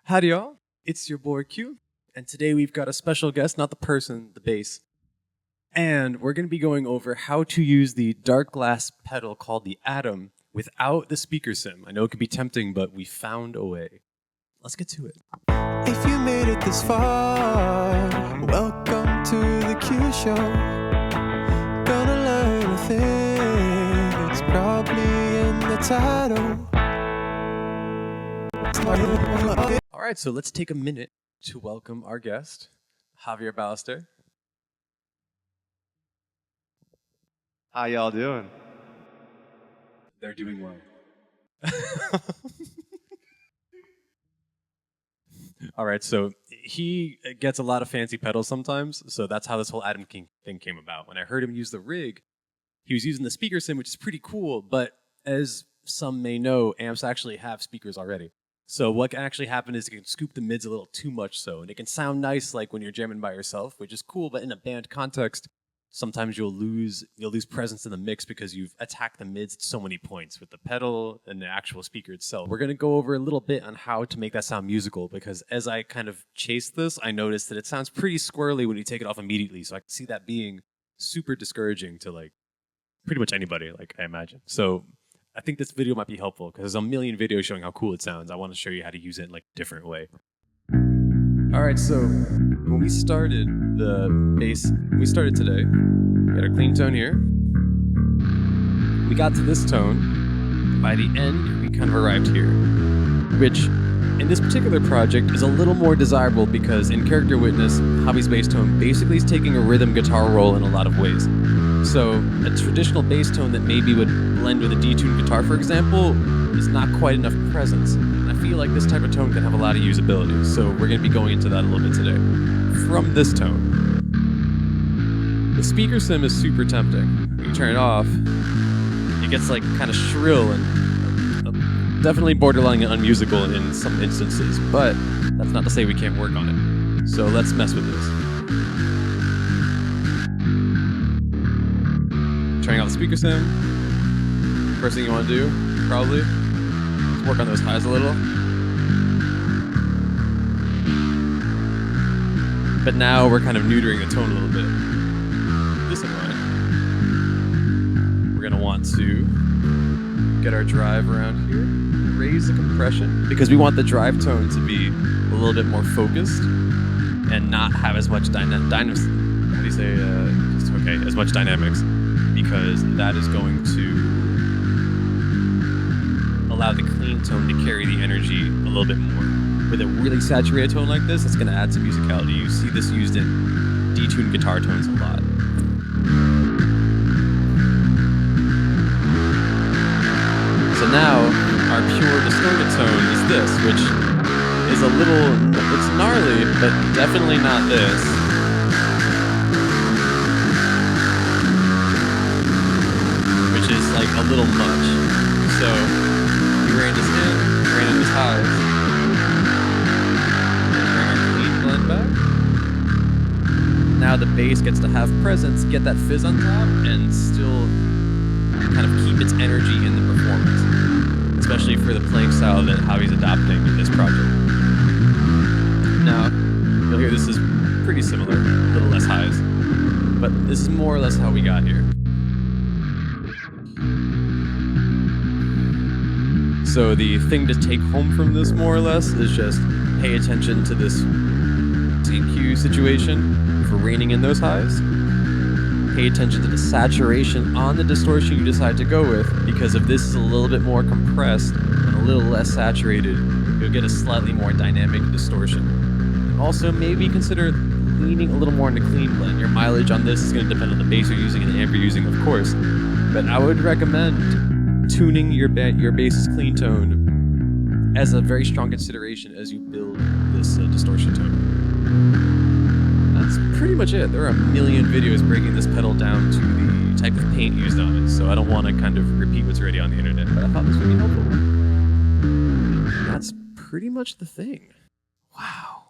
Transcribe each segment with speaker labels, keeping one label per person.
Speaker 1: Howdy, y'all. It's your boy Q, and today we've got a special guest, not the person, the bass. And we're going to be going over how to use the Darkglass pedal called the ADAM without the speaker sim. I know it can be tempting, but we found a way. Let's get to it.
Speaker 2: If you made it this far, welcome to the Q Show. Gonna learn a thing, it's probably in the title.
Speaker 1: All right, so let's take a minute to welcome our guest, Javi JBallista.
Speaker 3: How y'all doing?
Speaker 1: They're doing well. All right, so he gets a lot of fancy pedals sometimes, so that's how this whole Adam King thing came about. When I heard him use the rig, he was using the speaker sim, which is pretty cool, but as some may know, amps actually have speakers already. So what can actually happen is it can scoop the mids a little too much so, and it can sound nice like when you're jamming by yourself, which is cool, but in a band context, sometimes you'll lose presence in the mix because you've attacked the mids at so many points with the pedal and the actual speaker itself. We're going to go over a little bit on how to make that sound musical, because as I kind of chased this, I noticed that it sounds pretty squirrely when you take it off immediately, so I can see that being super discouraging to like pretty much anybody, like I imagine. So I think this video might be helpful because there's a million videos showing how cool it sounds. I want to show you how to use it in like a different way. All right, so when we started the bass, we started today. We had our clean tone here. We got to this tone. By the end, we kind of arrived here, which in this particular project is a little more desirable because in Character Witness, Javi's bass tone basically is taking a rhythm guitar role in a lot of ways. So a traditional bass tone that maybe would blend with a detuned guitar, for example, is not quite enough presence. And I feel like this type of tone can have a lot of usability. So we're going to be going into that a little bit today. From this tone, the speaker sim is super tempting. When you turn it off, it gets like kind of shrill and definitely borderline unmusical in some instances. But that's not to say we can't work on it. So let's mess with this. Turning off the speaker sim. First thing you want to do, probably, is work on those highs a little. But now we're kind of neutering the tone a little bit. This in mind, we're going to want to get our drive around here, raise the compression, because we want the drive tone to be a little bit more focused and not have as much dynamics, as much dynamics, because that is going to allow the clean tone to carry the energy a little bit more. With a really saturated tone like this, it's going to add some musicality. You see this used in detuned guitar tones a lot. So now, our pure distorted tone is this, which is a little, it's gnarly, but definitely not this. Which is like a little much. So, we ran this in, ran in this highs. Bring our clean blend back. Now the bass gets to have presence, get that fizz on top, and still kind of keep its energy in the performance. Especially for the playing style that Javi's adopting in this project. Now, you'll hear this is pretty similar, a little less highs. But this is more or less how we got here. So the thing to take home from this, more or less, is just pay attention to this TQ situation for reining in those highs. Pay attention to the saturation on the distortion you decide to go with, because if this is a little bit more compressed and a little less saturated, you'll get a slightly more dynamic distortion. Also, maybe consider leaning a little more into clean blend. Your mileage on this is going to depend on the bass you're using and the amp you're using, of course. But I would recommend tuning your bass's clean tone as a very strong consideration as you build this distortion tone. That's pretty much it. There are a million videos breaking this pedal down to the type of paint used on it, so I don't want to kind of repeat what's already on the internet, but I thought this would be helpful. That's pretty much the thing. Wow.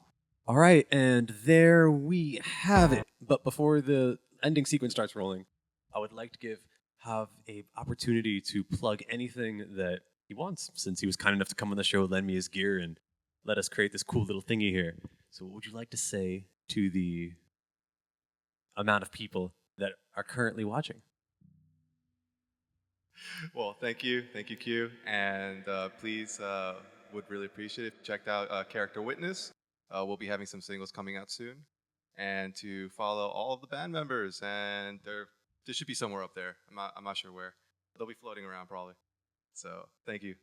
Speaker 1: All right, and there we have it. But before the ending sequence starts rolling, I would like to have an opportunity to plug anything that he wants, since he was kind enough to come on the show, lend me his gear, and let us create this cool little thingy here. So what would you like to say to the amount of people that are currently watching?
Speaker 3: Well, thank you, Q, and please would really appreciate it if you checked out Character Witness. We'll be having some singles coming out soon, and to follow all of the band members, and there should be somewhere up there. I'm not sure where. They'll be floating around probably. So thank you.